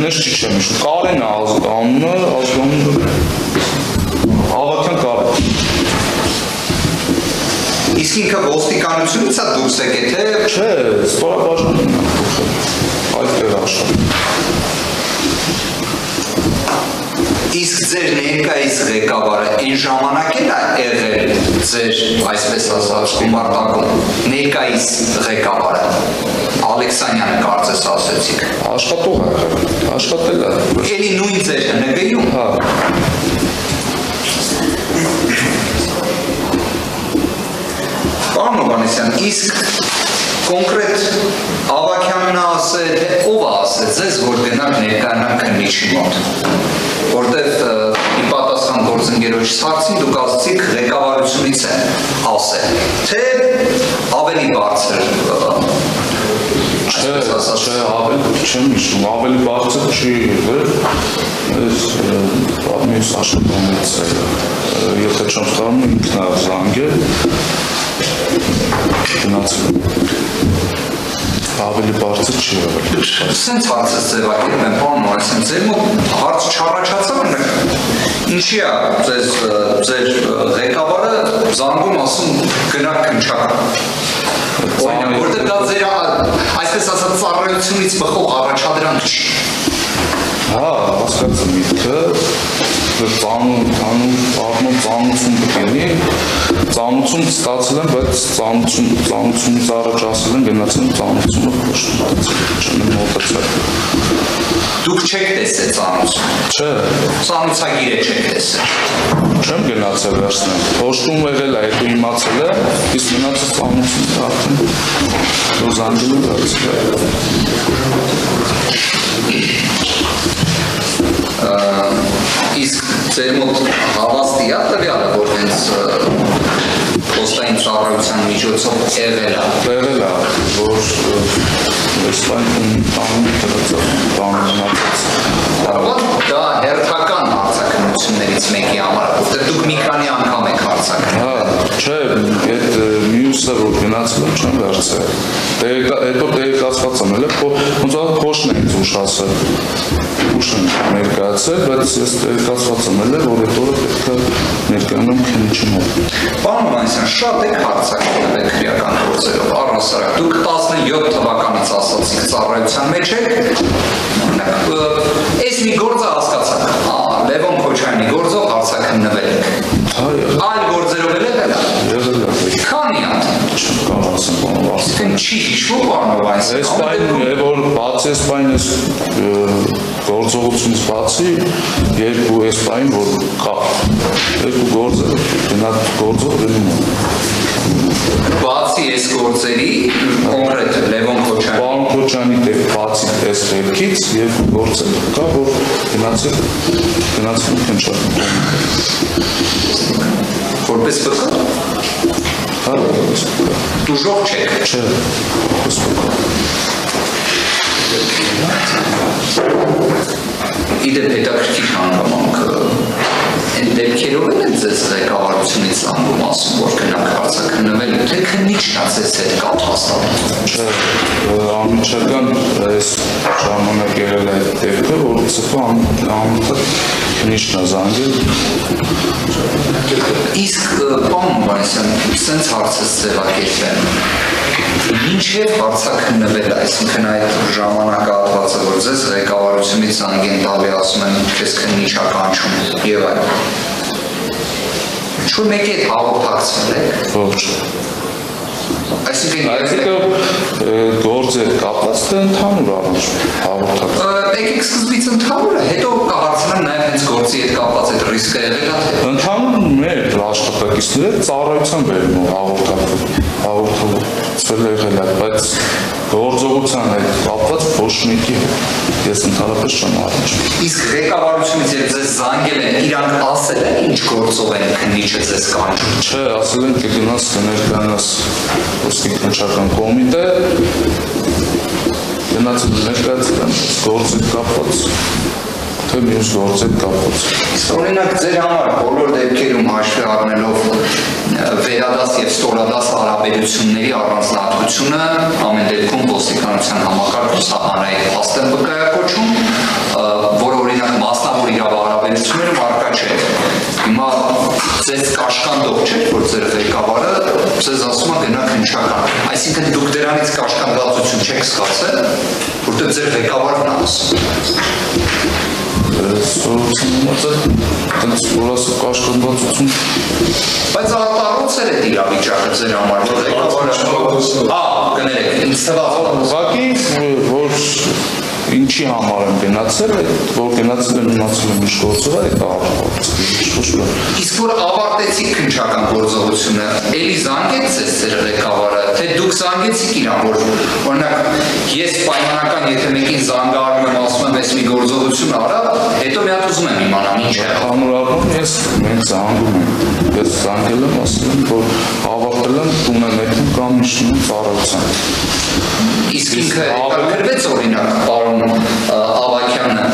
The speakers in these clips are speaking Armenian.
նշտի չեմ իշու, Կարեն անունը, ազգանունը, Ավակյան Կարեն։ Իսկ ինքը ոստիկանությունից է դուրս եկել, թե… Չէ, ստորաբաժանումն է փոխել, այդ տեղ աշխատ։ Իսկ ձեր ներկայիս ղեկավարը այն ժամանակ էլ է եղել ձեր, այսպես ասած, գումարտակում, ներկայիս ղեկավարը, Ալեքսանյանը կարծես ասեցիք։ Աշխատող է եղել, աշխատել է։ Էլի նույն ձեր ՆԳ-ում։ Հա։ Պարոն Հովհաննիսյան, իսկ կոնկրետ Ավագյանն է ասել, թե ով է ասել ձեզ, որ գնաք ներկայանաք քննիչի մոտ, որտեղ ի պատասխան գործընկերոջս հարցին դուք ասացիք ղեկավարությունից են ասել, թե ավելի բարձր Չէ, չեմ իշում, ավելի բարձր չի եղել, ես մյուս աշխատանքից եթե չեմ սխալվում ինքն է զանգել, գնացել ավելի բարձր չի եղել։ Սենց հարցս ձևակերպում եմ, պարոն Հովհաննիսյան, ձեր մոտ հարց չառաջացավ, ինչի է ձեր ղեկավարը զանգում ասում գնաք քննչակ։ Որտեղ դա ձեր այսպես ասած ծառայությունից բխող առաջադրանք չի։ Հա, հասկացա միտքը, ծանուցում կգնի, ծանուցում ստացել եմ, բայց ծանուցումից առաջ ասել եմ, գնացել եմ ծանուցումը չեմ մոտեցել։ Դուք չեք տեսել ծանուցում։ Չէ։ Ծանուցագիրը չեք տեսել։ Չեմ գնացել վերցնեմ, փոշտում եղել է, հետո իմացել է, իսկ մնացած ծանուցումից արդեն զանգել եմ վերցել է։ Իսկ ձեր մոտ հավաստի է տվյալը, որ հենց պոստային ծառայության միջոցով եղել է։ Եղել է, որ Էսպանիայում տանունացած։ Դա հերթական հարցաքննություններից մեկի համար, որտեղ դուք մի քանի անգամ եք հարցաքննել։ Հա, չէ, այդ մյուսը որ գնացել եմ չեմ վերցել։ Հետո տեղեկացված եմ ելել, ոնց որ փոշն է ինձ ուշ ասել։ Ուշ եմ ներկայացել, բայց ես տեղեկացված եմ ելել, որ այդ օրը պետք է ներկայանամ քննիչի մոտ։ Պարոն Հովհաննիսյան, շատ եք հարցաքննել քրեական գործերով, առհասարակ։ Դուք 17 թվականից ասացիք ծառայության մեջ եք, այս մի գործը հասկացաք, Լևոն Քոչարյանի գործով հարցաքննվել եք։ Այլ գործերով էլ եղել է։ Քանի հատ։ Չեմ կարող ասեմ, պարոն Վարդան։ Չի հիշվում, պարոն Հովհաննիսյան։ Էսպանիայում, որ բացի Էսպանիայից գործողությունից բացի երկու Էսպանիայում որ կա։ Երկու գործը գործով դնում են։ Բացի այս գործերի, կոնկրետ Լևոն Քոչարյանի։ Պարոն Քոչարյանի բացի այս դեպքից երկու գործեր կա, որ գնացել քննչական։ Որպես վկա։ Հա, որպես վկա։ Տուժող չեք։ Չէ, որպես վկա։ Իդեպ հետաքրքիր հանգամանք այն դեպքերով են ձեզ ղեկավարությունից զանգում ասում, որ գնաք հարցաքննվել, թե քննիչն է ձեզ հետ կապ հաստատում։ Չէ, անմիջական այս ժամանակ եղել է այդ դեպքը, որ ծփը անմիջական քննիչն է զանգել։ Իսկ պարոն Հովհաննիսյան, սենց հարցս ձևակերպեմ։ Մինչև հարցաքննվել, այսինքն այդ ժամանակահատվածը, որ ձեզ ղեկավարությունից զանգեն տալի, ասում են, քեզ քննիչ ա կանչում եւ այլն։ Ինչու մեկի հետ հաղորդակցվել եք։ Ոչ։ Այսինքն գործը կապված թե ընդհանուր առնչվում հաղորդակցություն։ Եկեք սկզբից ընդհանուրը, հետո կհարցնեմ նաև հենց գործի հետ կապված այդ ռիսկը եղել է։ Ընդհանուր մեր աշխատակիցները ծառայության բերում հաղորդակցվել եղել է, բայց գործողության հետ կապված ոչ մեկի ես ընդհանրապես չեմ առնչվում։ Իսկ ղեկավարությունից երբ ձեզ զանգել են, իրանք ասել են ինչ գործով են քննիչը ձեզ կանչում։ Չէ, ասել են կգնաս կներկայանաս ոստիկանչական կոմիտե, գնացել ներկայացել են գործի կապված, թե մյուս գործի կապված։ Իսկ օրինակ ձեր համար բոլոր դեպքերում հաշվի առնելով վերադաս եւ ստորադաս հարաբերությունների առանձնահատկությունը ամեն դեպքում ոստիկանության համակարգում սահմանային փաստ են վկայակոչում, չեք զգացել, որտեղ ձեր ղեկավարն է ասում։ Բայց արտառոցեր է իրավիճակը ձեր համար, որ ղեկավարը կներեք, ինձ թվաց։ Ուղղակի որ ինչի համար եմ գնացել, որ գնացել եմ իմացել եմ ինչ գործով է, դա Իսկ որ ավարտեցիք քննչական գործողությունը, էլի զանգեց ձեր ղեկավարը, թե դուք զանգեցիք իրան, որ օրինակ ես պայմանական եթե մեկին զանգարում եմ, ասում եմ, ես մի գործողություն արա, հետո մի հատ ուզում եմ իմանամ ինչ է։ Հանուր առնում ես մենք զանգում եմ, ես զանգել եմ, ասել եմ, որ ավարտել եմ տուն եմ եկում կամ նշնում ծառայության։ Իսկ ինքը հետաքրքրվեց օրինակ պարոն Ավագյանը։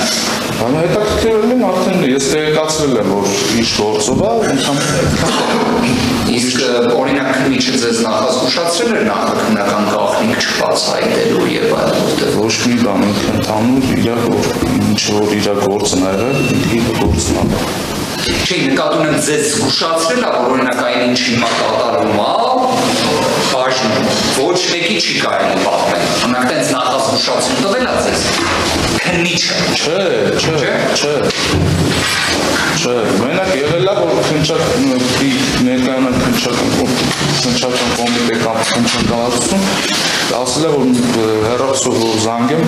Հետաքրքրվել եմ արդեն ես տեղեկացրել եմ, որ ինչ գործով է, Իսկ օրինակ քննիչը ձեզ նախազգուշացրել էր նախաքննական գաղտնիք չբացահայտելու եւ այլն, որտեղ ոչ մի բան ընդհանուր իր ինչ որ իր գործն ա եղել, իր գործն ա։ Չէ, նկատում եմ ձեզ զգուշացրել է, որ օրինակ այն ինչ հիմա կատարվում է, բաժնում, ոչ մեկի չի կարելի պատմել։ Օրինակ տենց նախազգուշացում տվել է ձեզ քննիչը։ Չէ, մենակ եղել է, որ ներկայանալ քննչական կոմիտե կամ քննչականացում, ասել է, որ հեռախոսով որ զանգեմ,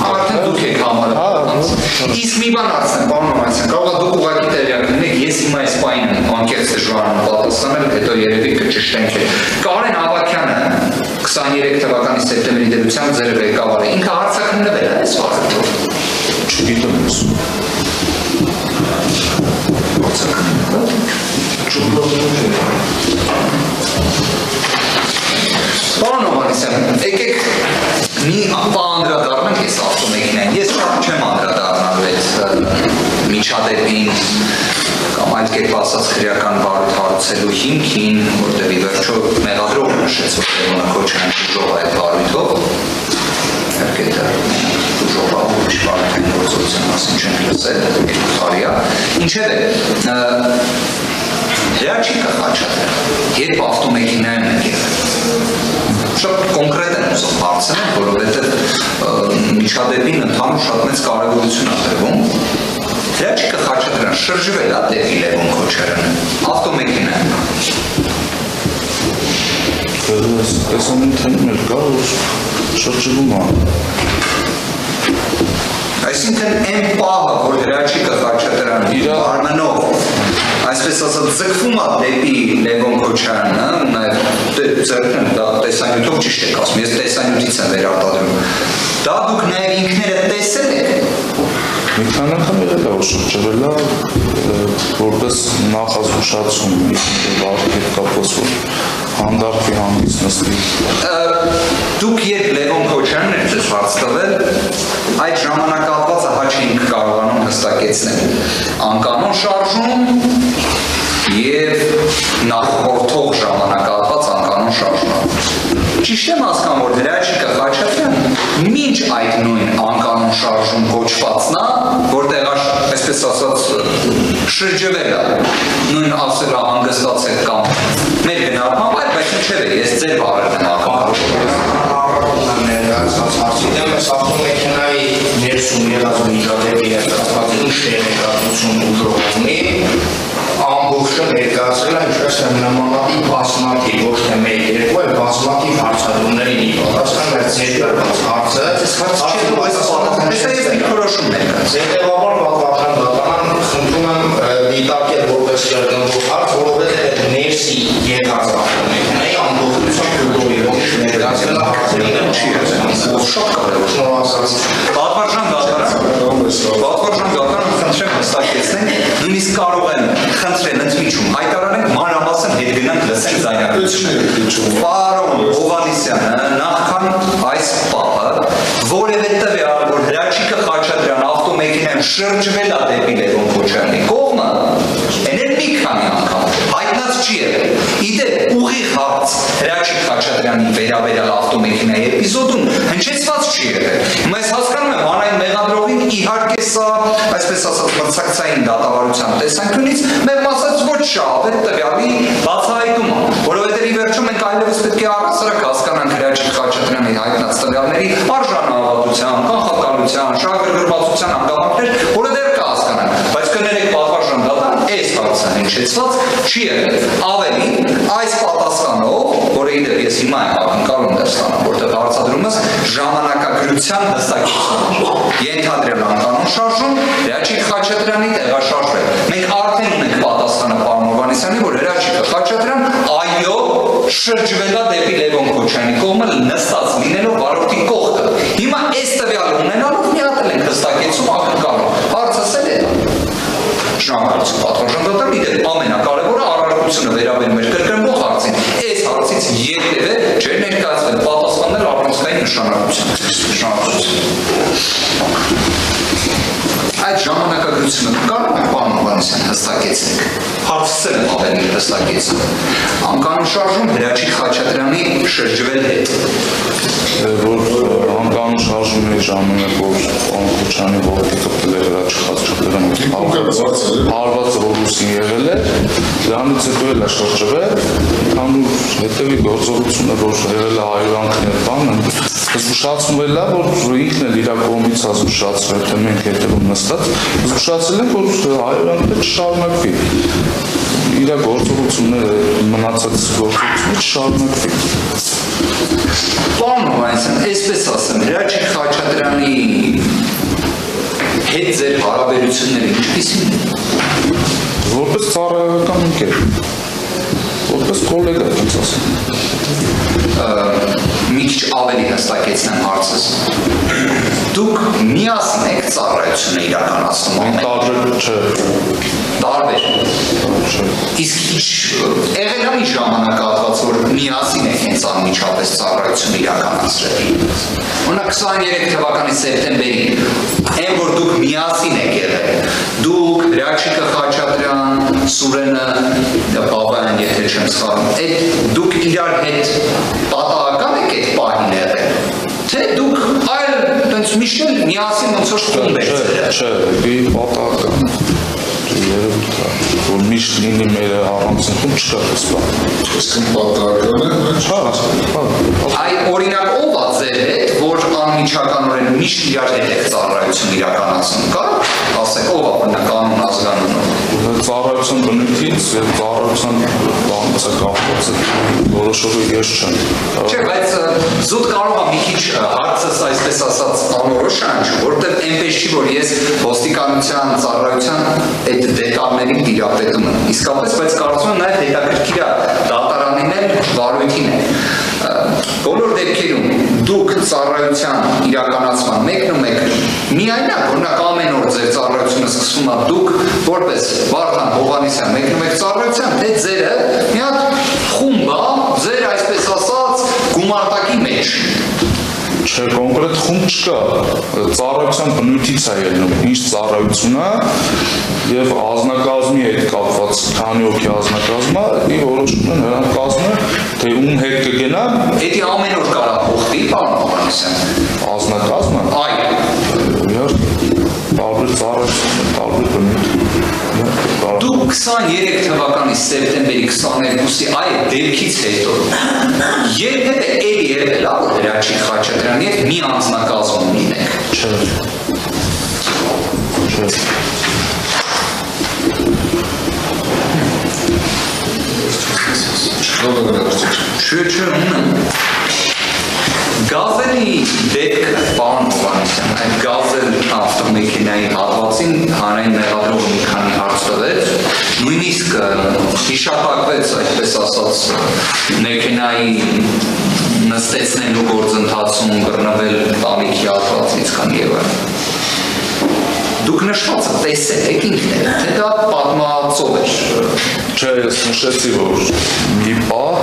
արդեն դուք եք համարը։ Իսկ մի բան հարցնեմ, պարոն Մամայցյան, կարող է դուք ուղղակի տեղյակ լինեք, ես հիմա այս պահին անկեղծ դժվարանում պատասխանել, հետո երևի կճշտենք։ Կարեն Ավագյանը 23 թվականի սեպտեմբերի դրությամբ ձեր ղեկավարը, ինքը հարցաքննվել է այս վարորդով։ Չգիտեմ ես։ Պարոն Մամայցյան, եկեք մի անդրադառնանք այս ավտոմեքենային, ես չեմ անդրադառնալու այդ միջադեպին կամ այլ կերպ ասած քրեական բարույթ հարուցելու հիմքին, որտեղ ի վերջո մեղադրողը նշեց, որ Լևոնը Քոչարյանը դժոխ է այդ բարույթով, իհարկե դա դժոխ է, ուրիշ բարույթային գործողության մասին չենք լսել, դա քարի է, ինչևէ Հրաչիկը Խաչատրյան, երբ ավտոմեքենայում եք եղել, շատ կոնկրետ եմ ուզում հարցնել, որովհետև միջադեպին ընդհանուր շատ մեծ կարևորություն է տրվում։ Հրաչիկը Խաչատրյան շրջվել է դեպի Լևոն Քոչարյանը, ավտոմեքենայում։ Տեսանյութերում էլ կա, որ շրջվում է։ Այսինքն այն պահը, որ Հրաչիկը Խաչատրյանը իր արմնով այսպես ասած ձգվում է դեպի Լևոն Քոչարյանը, նաև ձեռքն դա տեսանյութով ճիշտ եք ասում, ես տեսանյութից եմ վերարտադրում, դա դուք նաև ինքներդ տեսել եք։ Մի քանի անգամ եղել է, որ շրջվել է, որպես նախազգուշացում վարքեր կապված, որ հանդարտվի հանգից նստի։ Դուք երբ Լևոն Քոչարյանն էր ձեզ հարց տվել, այդ ժամանակահատվածը հաչ էինք կարողանում հստակեցնել։ Անկանոն շարժում և նախորդող ժամանակահատված անկանոն շարժում։ Ճիշտ եմ հասկանում, որ Հրաչիկը Խաչատրյանը մինչ այդ նույն անկանոն շարժում կոչվածն է, որտեղ այսպես ասած շրջվել է, նույն ասելա հանգստացել կամ մեր գնահատմամբ, բայց ինչևէ, ես ձեր բառերն եմ ակնկալում։ Այս ավտոմեքենայի ներսում եղած միջադեպի հետազոտված ինչ տեղեկատվություն ուժեղացնի, ամբողջը ներկայացրել է ինչպես եմ նմանատիպ բազմաթիվ, ոչ թե մեկ երկու, այլ բազմաթիվ հարցադրումների պատասխան մեր ներկայացված հարցը, ես մի որոշում ներկայացրել։ Հետևաբար պատվախան դատարան խնդրում եմ դիտարկել որպես կրկնվող հարց, որովհետև այդ ներսի եղած ավտոմեքենայի ամբողջությամբ ուժեղացնել ներկայացնել հարցերին չի եղել։ Շատ կարևոր։ Պատվարժան դատարան խնդրեմ հստակեցնենք, նույնիսկ կարող են խնդրեն ընդմիջում հայտարարենք մանրամասն հետ գնանք լսենք ձայնագրությունը։ Պարոն Հովհաննիսյանը նախքան այս պահը որևէ տվյալ, որ Հրաչիկը Խաչատրյան ավտոմեքենայում շրջվել է դեպի Լևոն Քոչարյանի կողմը, էներ մի քանի անգամ հայտնած չի եղել։ Իդեպ ուղիղ հարց Հրաչիկ Խաչատրյանի վերաբերյալ ավտոմեքենայի էպիզոդում հնչեցված չի եղել։ Հիմա ես հասկանում եմ հանրային մեղադրողին իհարկե սա, այսպես ասած, մրցակցային դատավարության տեսանկյունից մեղմ ասած ոչ շահավետ տվյալի բացահայտումը, որովհետև ի վերջո մենք այլևս պետք է առհասարակ հասկանանք Հրաչիկ Խաչատրյանի հայտնած տվյալների խոհարարության, շահագրգռվածության հանգամանքներ, որը դեռ կհասկանանք, բայց կներեք պատվարժան դատան, այս հարցը հնչեցված չի եղել։ Ավելին, այս պատասխանով, որը իդեպ ես հիմա եմ ակնկալում դեռ ստանամ, որտեղ հարցադրումս ժամանակագրության հստակեցում ենթադրել անկանոն շարժում, Հրաչիկ Խաչատրյանի տեղաշարժվել։ Մենք արդեն ունենք պատասխանը պարոն Հովհաննիսյանի, որ Հրաչիկ Խաչատրյան այո շրջվելա դեպի Լևոն Քոչարյանի կողմը նստած լինելով վարորդի կողքը։ Հիմա այս տվյալը ունենալով միատել ենք հստակեցում ակնկալում։ Հարցս էլ է դա։ Շնորհակալություն պատվարժան դատան, իդեպ ամենակարևորը առարկությունը վերաբերում էր կրկնվող հարցին։ Այս հարցից երբևէ չէր ներկայացվել պատասխաններ առանցքային նշանակության։ Շնորհակալություն։ Այդ ժամանակագրությունը կարող է պարոն Հովհաննիսյան հստակեցնենք։ Հարցս եմ ավելի հստակեցնում։ Անկանոն շարժում Հրաչիկ Խաչատրյանի շրջվել հետ։ Որ անկանոն շարժումների ժամանակ որ պարոն Քոչարյանի որդի կպտել է Հրաչիկ Խաչատրյանը հարված ռոլուսին եղել է, դրանից հետո էլ է շրջվել, քանուր հետևի գործողությունը որ եղել է հայրանքներ բանը, զգուշացնվել է, որ ինքն էլ իր կողմից է զգուշացվել, թե մենք հետևում նստած, զգուշացել են, որ հայրանքները չշարունակվի, իր գործողությունները մնացած գործողությունները չշարունակվի։ Պարոն Հովհաննիսյան, այսպես ասեմ, Հրաչիկ Խաչատրյանի հետ ձեր հարաբերությունները ինչպիսին են։ Որպես ծառայական ընկեր, որպես կոլեգա, ինձ ասեմ։ Մի քիչ ավելի հստակեցնեմ հարցս։ Դուք միասին եք ծառայությունը իրականացնում։ Մենք տարբեր չէ։ Տարբեր։ Իսկ եղել է մի ժամանակահատված, որ միասին եք հենց անմիջապես ծառայությունը իրականացրել։ Օրինակ 23 թվականի սեպտեմբերին, այն որ դուք միասին եք եղել, դուք Հրաչիկը Խաչատրյան, Սուրենը Բաբայան, եթե չեմ սխալվում, այդ դուք իրար հետ պատահական եք այդ պահին եղել, թե դուք այլ տենց միշտ միասին ոնց որ խումբ եք ձերը։ Չէ, դի պատահական։ Որ միշտ լինի մեր առանցին խումբ չկա այս բան։ Իսկ պատահական է, Այ օրինակ ով է ձեր հետ, որ անմիջականորեն միշտ իրար հետ եք ծառայություն իրականացնում, կարող ասեք ով է օրինակ անուն ազգանունով։ Ծառայության բնույթից եւ ծառայության բանից է կապված որոշովի ես չեմ։ Չէ, բայց զուտ կարող է մի քիչ հարցս այսպես ասած անորոշ անջու, որտեղ այնպես չի, որ ես ոստիկանության ծառայության այդ դետալների տիրապետում եմ։ Իսկապես, բայց կարծում եմ նաև հետաքրքիր է դատարանին էլ վարույթին է։ Բոլոր դեպքերում դուք ծառայության իրականացման մեկնումեք միայնակ, օրինակ ամեն օր ձեր ծառայությունը սկսվում է դուք որպես Վարդան Հովհաննիսյան մեկնում եք ծառայության, թե ձերը մի հատ խումբ է, ձեր այսպես ասած գումարտակի մեջ։ Չէ, կոնկրետ խումբ չկա, ծառայության բնույթից է ելնում, ինչ ծառայություն է եւ ազնագազմի հետ կապված քանի օքի ազնագազմը, ի որոշում են նրանք կազմը, թե ում հետ կգնա, Էդի ամեն օր կարա փոխվի, պարոն Հովհաննիսյան։ ազնագազմը, Այո։ տարբեր ծառայություն, տարբեր բնույթ։ Դուք 23 թվականի սեպտեմբերի 22-ի այդ դեպքից հետո երբևէ էլի եղել է, որ Հրաչիկ Խաչատրյանի հետ մի անձնակազմում լինեք։ Չէ։ Չէ, ունեմ։ Գազելի դեպքը, պարոն Հովհաննիսյան, այդ գազել ավտոմեքենայի հատվածին հանրային մեղադրողը մի քանի հարց տվեց, նույնիսկ հիշատակվեց, այդպես ասած, մեքենայի նստեցնելու գործընթացում բռնվել տանիքի հատվածից քան եւ այլն։ Դուք նշվածը տեսել եք ինքներդ, թե դա պատմածով էր։ Չէ, ես նշեցի, որ մի պահ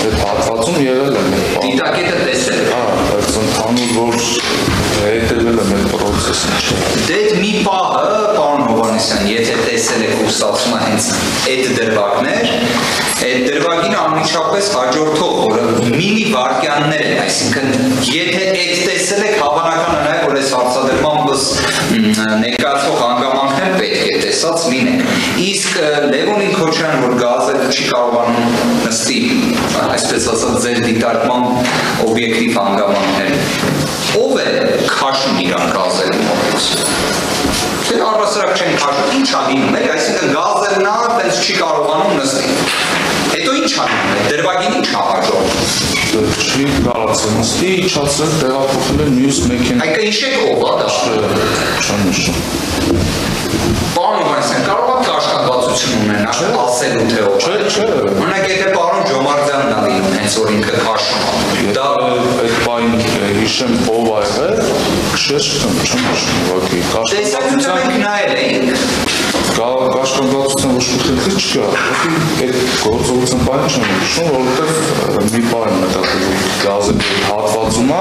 այդ հատվածում եղել է մի պահ։ Դիտակետը տեսել եք։ Բայց ընդհանուր որ հետևել եմ այդ պրոցեսին, չէ։ Դե այդ մի պահը, պարոն Հովհաննիսյան, եթե տեսել եք ու ստացվում է հենց այդ դրվագներ, այդ դրվագին անմիջապես հաջորդող օրը միլիվարկյաններ են, այսինքն եթե այդ տեսել եք, հավանական է նաև որ այս հարցադրմամբ ներկայացվող հանգամանքներ պետք է տեսել տեսած լինեք։ Իսկ Լևոնին Քոչարյան, որ գազելը չի կարողանում նստի, այսպես ասած ձեր դիտարկման օբյեկտիվ հանգամանքներ, ով է քաշում իրան գազելու մոտից։ Թե առասարակ չեն քաշում, ինչ ա լինում, այսինքն գազելն ա, տենց չի կարողանում նստի։ Հետո ինչ ա լինում, դրվագին ինչ ա հաջողվում։ Չի կարացել նստի, իջացել տեղափոխել են մյուս մեքենա։ Այգա իշեք ով ա դա։ Չեմ հիշում։ Պարոն Հովհաննիսյան, կարող եք աշխատվածություն ունենալ, ասելու թե ով։ Չէ։ Օրինակ, եթե պարոն Ջոմարտյանն ա լինում, հենց որ ինքը քաշում ա։ Դա այդ բային հիշեմ ով ա եղել, չեմ հիշում ուղղակի։ տեսակցությունը մենք նայել էինք։ Աշխատվածության ոչ մի խնդիր չկա, այդ գործողության բանը չեմ հիշում, որովհետև մի բան մտածել գազի հատվածում ա,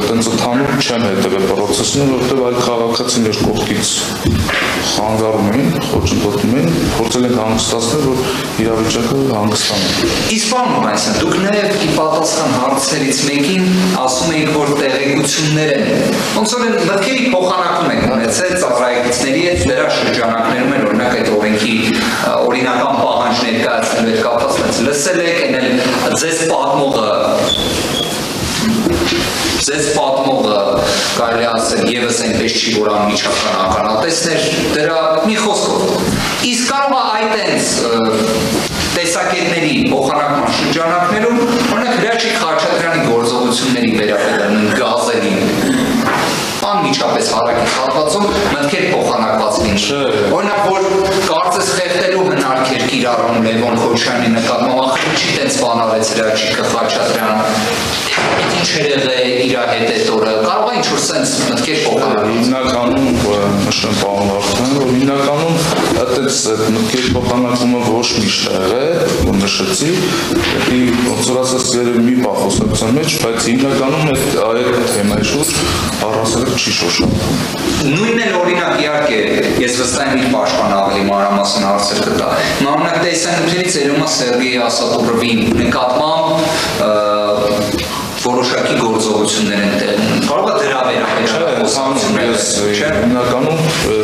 տենց ընդհանուր չեմ հետևել պրոցեսին, որովհետև այլ քաղաքացիներ կողքից խանգարում էին, խոչընդոտում էին, փորձել ենք հանգստացնել, որ իրավիճակը հանգստանա։ Իսկ պարոն Հովհաննիսյան, դուք նաև ի պատասխան հարցերից մեկին ասում եք, որ տեղեկություններ են, ոնց որ մտքերի փոխանակում եք ունեցել ծառայեկիցների հետ դրա շրջանակներում են, օրինակ այդ օրենքի օրինական պահանջ ներկայացնելու հետ կապված լսել եք, այնել ձեզ պատմողը կարելի ասել եւս այնպես չի, որ անմիջական ականատեսներ, դրա մի խոսքով։ Իսկ կարող է այդ տեսակետների փոխանակման շրջանակներում, օրինակ Հրաչիկ Խաչատրյանի գործողությունների վերաբերյալ գազելին անմիջապես հարակից հատվածում մտքեր փոխանակված լինի։ Օրինակ, որ կարծես խեղդելու հնարքեր կիրառում Լևոն Քոչարյանի նկատմամբ, ախր չի տենց բան արեց Հրաչիկ Խաչատրյանը, ինչ եղել է իր հետ այդ օրը, կարող է ինչ-որ սենց մտքեր փոխանակել։ Հիմնականում նշեմ պարոն Վարդան, որ հիմնականում այդպես մտքեր փոխանակումը ոչ միշտ է եղել, որ նշեցի, ոնց որ ասած երևի մի բան խոսակցության մեջ, բայց հիմնականում այդ թեմայի շուրջ առասարակ չի շոշափում։ Նույնն էլ օրինակ իհարկե, ես վստահ եմ իր պաշտպան ավելի մանրամասն հարցեր կտա։ Օրինակ տեսանկյունից երևում է Սերգեյ Ասատուրովի նկատմամբ որոշակի գործողություններ են տեղում։ Կարող է դրա վերաբերյալ խոսակցություններ, հիմնականում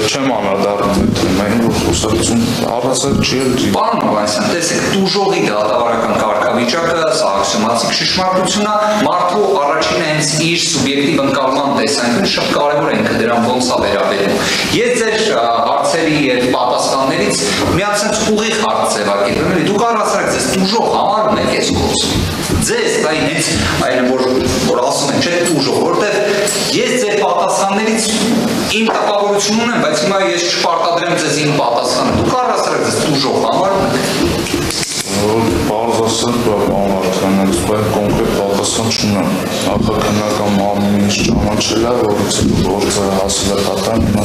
չեմ անդրադառնում այդ թեմային, որ խոսակցություն առասարակ չի եղել։ Պարոն Հովհաննիսյան, տեսեք, տուժողի դատավարական կարգավիճակը, սա աքսիոմատիկ շշմարտություն է, մարդու առաջինը հենց իր սուբյեկտիվ ընկալման տեսանկյունից շատ կարևոր է ինքը դրան ոնց է վերաբերում։ Ես ձեր հարցերի եւ պատասխաններից միած sense ուղիղ հարց ձևակերպեմ, էլի դուք առասարակ ձեզ տուժող համարում եք այս գործը։ Ձեզ դա հենց այն որ ասում են, չէ՞ տուժող, որտեղ ես ձեր պատասխաններից իմ տպավորություն ունեմ, բայց հիմա ես չպարտադրեմ ձեզ իմ պատասխանը։ Դուք առասարակ ձեզ տուժող համարում եք։ Պարզ ասել, պարոն Վարդան, բայց կոնկրետ պատասխան չունեմ։ Նախաքննական ամեն ինչ ճանաչել է, որից գործը հասել է դատարան, հիմա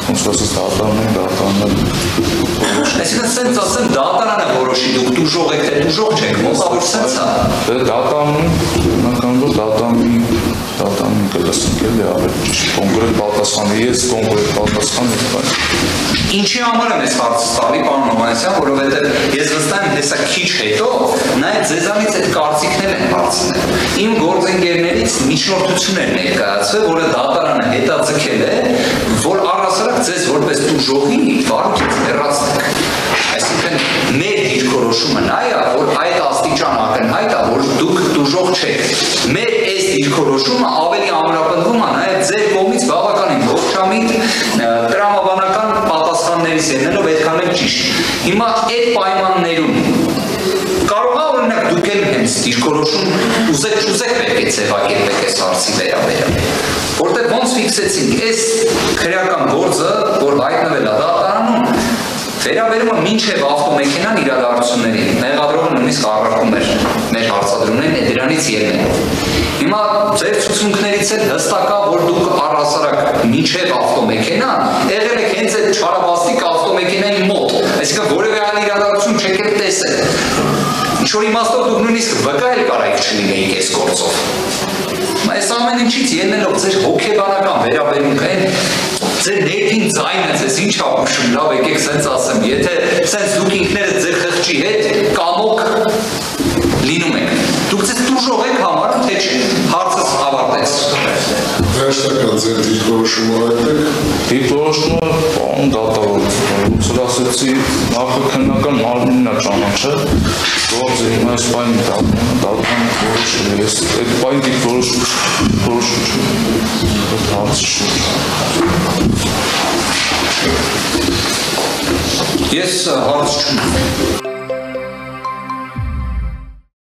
ոնց որ ասած դատարանն Այսինքն սենց ասեմ, դատարանը որոշի, դուք տուժող եք, թե տուժող չեք, մոտավոր սենց է։ Դե դատարանում, հիմնականում որ դատարանի կլսենք էլի ավելի ճիշտ կոնկրետ պատասխանը, ես կոնկրետ պատասխան եմ։ Ինչի համար եմ ես հարցը տալի, պարոն Հովհաննիսյան, որովհետև ես վստահ եմ, հեսա քիչ հետո նաև ձեզանից այդ կարծիքներ են հարցնել։ Իմ գործընկերներից միջնորդություն էր ներկայացվել, որը դատարանը հետաձգել է, որ առասարակ ձեզ որպես տուժողի վարքից հեռացնեք։ Այսինքն մեր դիրքորոշումը նա է, որ այդ աստիճան ակնհայտ է, որ դուք տուժող չեք։ Մեր այս դիրքորոշումը ավելի ամրապնդվում է նաև ձեր կողմից բավականին ողջամիտ տրամաբանական պատասխաններից ելնելով այդքան էլ ճիշտ։ Հիմա այդ պայմաններում կարող է օրինակ դուք էլ հենց դիրքորոշում ուզեք պետք է ձևակերպեք այս հարցի վերաբերյալ։ Որտեղ ոնց ֆիքսեցինք, այս քրեական գործը, որ հայտնվել է դատարանում, վերաբերում է մինչև ավտոմեքենան իրադարձություններին, մեղադրողը նույնիսկ առարկում էր մեր հարցադրումներին, դրանից ելնելով։ Հիմա ձեր ցուցմունքներից էլ հստակ է, որ դուք առհասարակ մինչև ավտոմեքենան եղել եք հենց այդ չարաբաստիկ ավտոմեքենայի մոտ, այսինքն որևէ այլ իրադարձություն չեք էլ տեսել։ Ինչ-որ իմաստով դուք նույնիսկ վկա էլ կարայիք չլինեիք այս գործով։ Այս ամեն ինչից ելնելով ձեր հոգեբանական վերաբերմունքը ձեր ներքին ձայնը ձեզ ինչ ա ուշում, լավ եկեք սենց ասեմ, եթե սենց դուք ինքներդ ձեր խղճի հետ կամոք լինում եք, դուք ձեզ տուժող եք համարում, թե չէ, հարցս ավարտեց։ Երաշտական ձեր դիրքորոշումը այդտեղ։ Դիրքորոշումը պարոն դատավոր, ուսումնասիրեցի նախաքննական մարմինն է ճանաչել, գործը հիմա այս պայն դատական որոշել է, ես այդ պայն դիրքորոշում Ես հարց չունեմ։